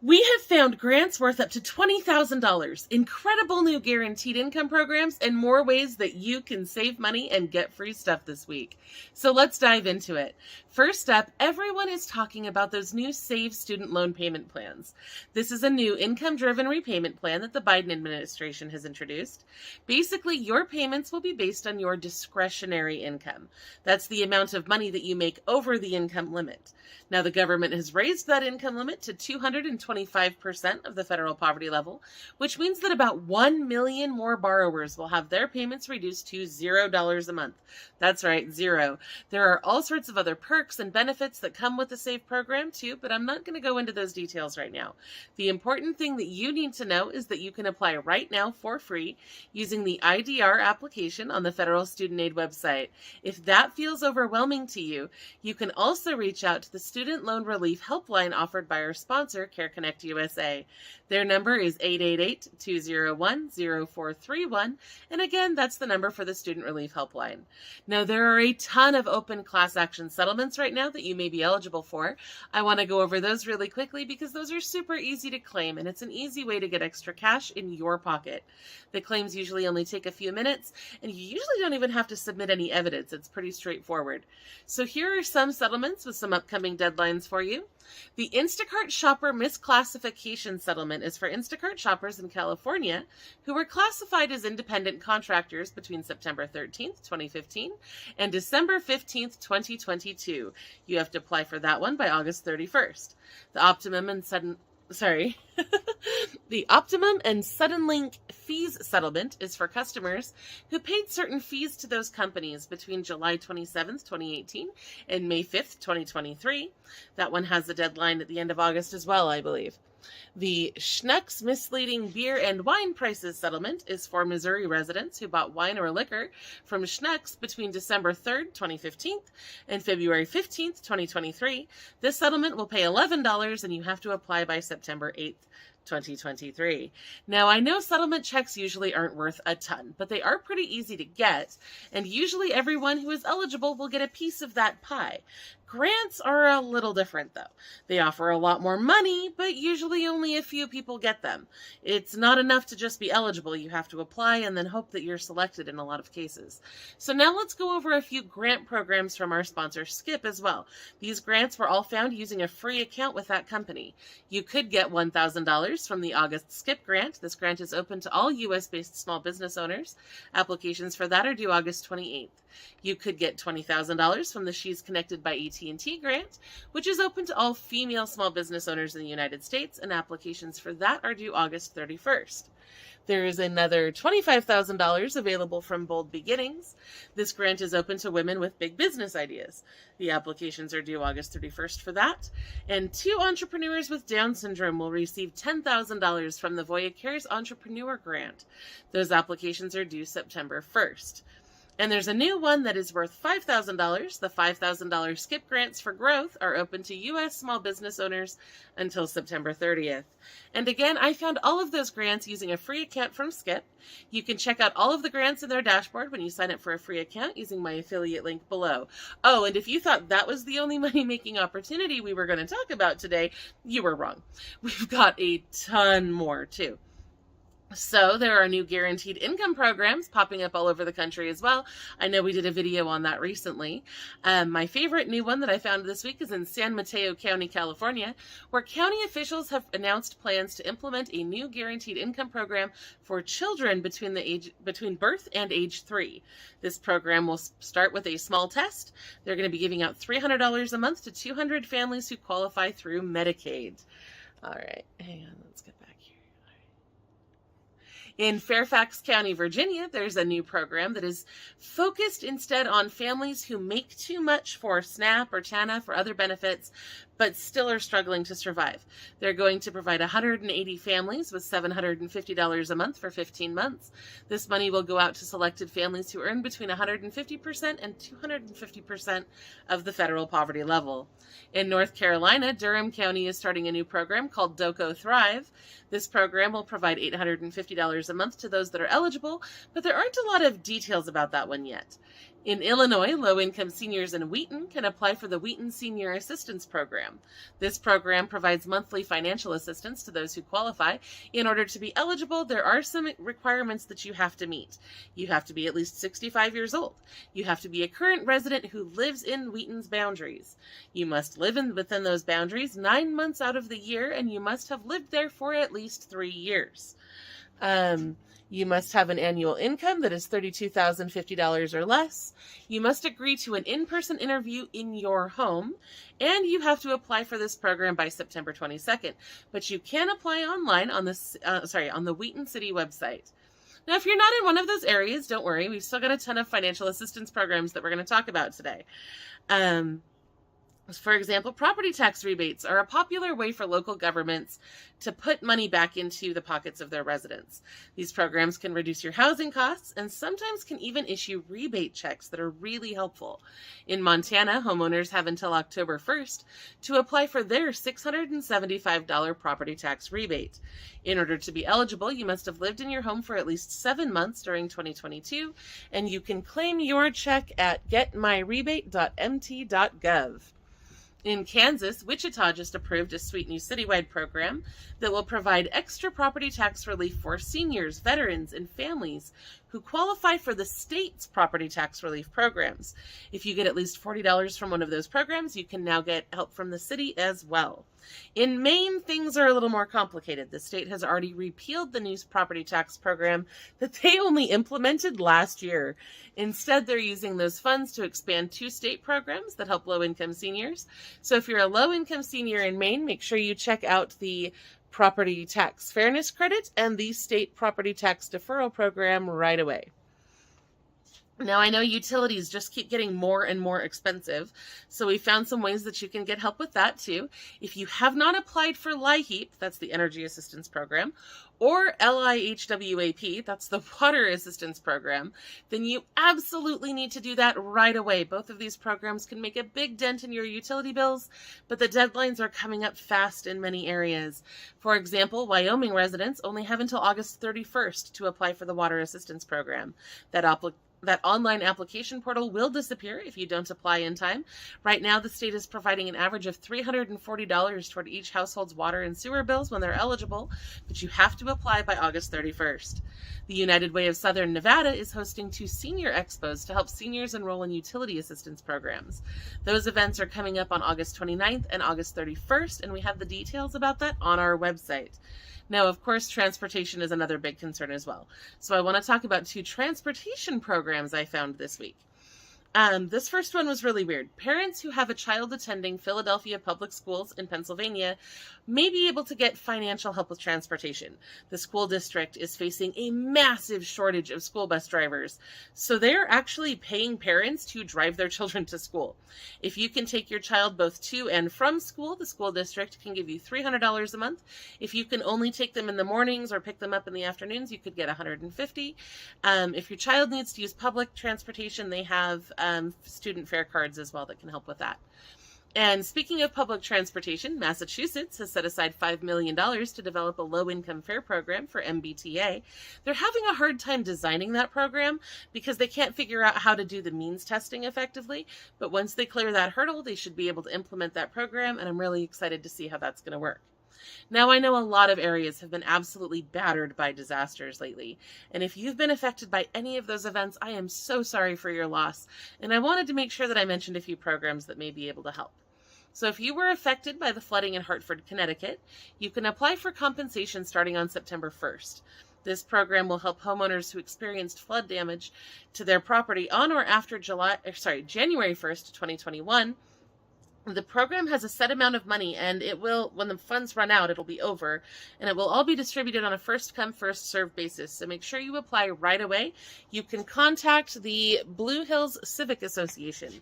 We have found grants worth up to $20,000, incredible new guaranteed income programs, and more ways that you can save money and get free stuff this week. So let's dive into it. First up, everyone is talking about those new SAVE student loan payment plans. This is a new income-driven repayment plan that the Biden administration has introduced. Basically, your payments will be based on your discretionary income. That's the amount of money that you make over the income limit. Now, the government has raised that income limit to 225% of the federal poverty level, which means that about 1 million more borrowers will have their payments reduced to $0 a month. That's right, zero. There are all sorts of other perks and benefits that come with the SAVE program too, but I'm not going to go into those details right now. The important thing that you need to know is that you can apply right now for free using the IDR application on the Federal Student Aid website. If that feels overwhelming to you, you can also reach out to the Student Loan Relief Helpline offered by our sponsor, CareConnect USA. Their number is 888-201-0431, and again, that's the number for the Student Relief Helpline. Now, there are a ton of open class action settlements right now that you may be eligible for. I want to go over those really quickly because those are super easy to claim, and it's an easy way to get extra cash in your pocket. The claims usually only take a few minutes, and you usually don't even have to submit any evidence. It's pretty straightforward. So here are some settlements with some upcoming deadlines for you. The Instacart shopper misclassification settlement is for Instacart shoppers in California who were classified as independent contractors between September 13th, 2015 and December 15th, 2022. You have to apply for that one by August 31st. The Optimum and Suddenlink fees settlement is for customers who paid certain fees to those companies between July 27th, 2018 and May 5th, 2023. That one has a deadline at the end of August as well, I believe. The Schnucks misleading beer and wine prices settlement is for Missouri residents who bought wine or liquor from Schnucks between December 3rd, 2015 and February 15th, 2023. This settlement will pay $11 and you have to apply by September 8th. 2023. Now, I know settlement checks usually aren't worth a ton, but they are pretty easy to get, and usually everyone who is eligible will get a piece of that pie. Grants are a little different, though. They offer a lot more money, but usually only a few people get them. It's not enough to just be eligible. You have to apply and then hope that you're selected in a lot of cases. So now let's go over a few grant programs from our sponsor, Skip, as well. These grants were all found using a free account with that company. You could get $1,000 from the August Skip grant. This grant is open to all U.S.-based small business owners. Applications for that are due August 28th. You could get $20,000 from the She's Connected by AT&T grant, which is open to all female small business owners in the United States, and applications for that are due August 31st. There is another $25,000 available from Bold Beginnings. This grant is open to women with big business ideas. The applications are due August 31st for that. And 2 entrepreneurs with Down syndrome will receive $10,000 from the Voya Cares Entrepreneur Grant. Those applications are due September 1st. And there's a new one that is worth $5,000. The $5,000 Skip grants for growth are open to U.S. small business owners until September 30th. And again, I found all of those grants using a free account from Skip. You can check out all of the grants in their dashboard when you sign up for a free account using my affiliate link below. Oh, and if you thought that was the only money-making opportunity we were going to talk about today, you were wrong. We've got a ton more, too. So there are new guaranteed income programs popping up all over the country as well. I know we did a video on that recently. My favorite new one that I found this week is in San Mateo County, California, where county officials have announced plans to implement a new guaranteed income program for children between birth and age 3. This program will start with a small test. They're going to be giving out $300 a month to 200 families who qualify through Medicaid. All right, hang on, let's get back here. In Fairfax County, Virginia, there's a new program that is focused instead on families who make too much for SNAP or TANF or other benefits, but still are struggling to survive. They're going to provide 180 families with $750 a month for 15 months. This money will go out to selected families who earn between 150% and 250% of the federal poverty level. In North Carolina, Durham County is starting a new program called DOCO Thrive. This program will provide $850 a month to those that are eligible, but there aren't a lot of details about that one yet. In Illinois, low-income seniors in Wheaton can apply for the Wheaton Senior Assistance Program. This program provides monthly financial assistance to those who qualify. In order to be eligible, there are some requirements that you have to meet. You have to be at least 65 years old. You have to be a current resident who lives in Wheaton's boundaries. You must live within those boundaries 9 months out of the year, and you must have lived there for at least 3 years. You must have an annual income that is $32,050 or less. You must agree to an in-person interview in your home, and you have to apply for this program by September 22nd. But you can apply online on the Wheaton City website. Now, if you're not in one of those areas, don't worry. We've still got a ton of financial assistance programs that we're going to talk about today. For example, property tax rebates are a popular way for local governments to put money back into the pockets of their residents. These programs can reduce your housing costs and sometimes can even issue rebate checks that are really helpful. In Montana, homeowners have until October 1st to apply for their $675 property tax rebate. In order to be eligible, you must have lived in your home for at least 7 months during 2022, and you can claim your check at getmyrebate.mt.gov. In Kansas, Wichita just approved a sweet new citywide program that will provide extra property tax relief for seniors, veterans, and families who qualify for the state's property tax relief programs. If you get at least $40 from one of those programs, you can now get help from the city as well. In Maine, things are a little more complicated. The state has already repealed the new property tax program that they only implemented last year. Instead, they're using those funds to expand 2 state programs that help low-income seniors. So if you're a low-income senior in Maine, make sure you check out the Property Tax Fairness Credit and the State Property Tax Deferral Program right away. Now, I know utilities just keep getting more and more expensive, so we found some ways that you can get help with that too. If you have not applied for LIHEAP, that's the Energy Assistance Program, or LIHWAP, that's the Water Assistance Program, then you absolutely need to do that right away. Both of these programs can make a big dent in your utility bills, but the deadlines are coming up fast in many areas. For example, Wyoming residents only have until August 31st to apply for the Water Assistance Program. That online application portal will disappear if you don't apply in time. Right now, the state is providing an average of $340 toward each household's water and sewer bills when they're eligible, but you have to apply by August 31st. The United Way of Southern Nevada is hosting 2 senior expos to help seniors enroll in utility assistance programs. Those events are coming up on August 29th and August 31st, and we have the details about that on our website. Now, of course, transportation is another big concern as well. So I want to talk about 2 transportation programs I found this week. This first one was really weird. Parents who have a child attending Philadelphia Public Schools in Pennsylvania may be able to get financial help with transportation. The school district is facing a massive shortage of school bus drivers, so they're actually paying parents to drive their children to school. If you can take your child both to and from school, the school district can give you $300 a month. If you can only take them in the mornings or pick them up in the afternoons, you could get $150. If your child needs to use public transportation, they have student fare cards as well that can help with that. And speaking of public transportation, Massachusetts has set aside $5 million to develop a low-income fare program for MBTA. They're having a hard time designing that program because they can't figure out how to do the means testing effectively. But once they clear that hurdle, they should be able to implement that program, and I'm really excited to see how that's going to work. Now, I know a lot of areas have been absolutely battered by disasters lately, and if you've been affected by any of those events, I am so sorry for your loss, and I wanted to make sure that I mentioned a few programs that may be able to help. So if you were affected by the flooding in Hartford, Connecticut, you can apply for compensation starting on September 1st. This program will help homeowners who experienced flood damage to their property on or after January 1st, 2021. The program has a set amount of money, and it will, when the funds run out, it'll be over, and it will all be distributed on a first-come, first-served basis. So make sure you apply right away. You can contact the Blue Hills Civic Association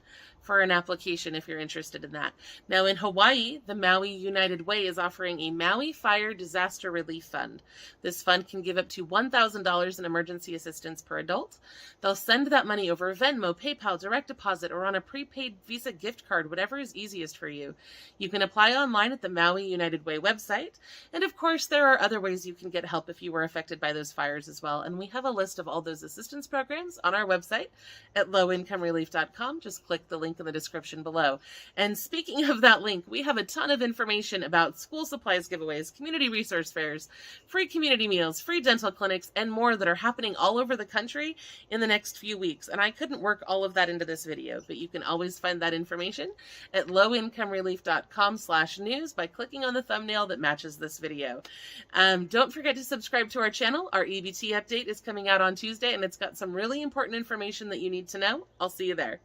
for an application if you're interested in that. Now, in Hawaii, the Maui United Way is offering a Maui Fire Disaster Relief Fund. This fund can give up to $1,000 in emergency assistance per adult. They'll send that money over Venmo, PayPal, direct deposit, or on a prepaid Visa gift card, whatever is easier easiest for you. You can apply online at the Maui United Way website. And of course, there are other ways you can get help if you were affected by those fires as well. And we have a list of all those assistance programs on our website at lowincomerelief.com. Just click the link in the description below. And speaking of that link, we have a ton of information about school supplies giveaways, community resource fairs, free community meals, free dental clinics, and more that are happening all over the country in the next few weeks. And I couldn't work all of that into this video, but you can always find that information at lowincomerelief.com/news by clicking on the thumbnail that matches this video. Don't forget to subscribe to our channel. Our EBT update is coming out on Tuesday, and it's got some really important information that you need to know. I'll see you there.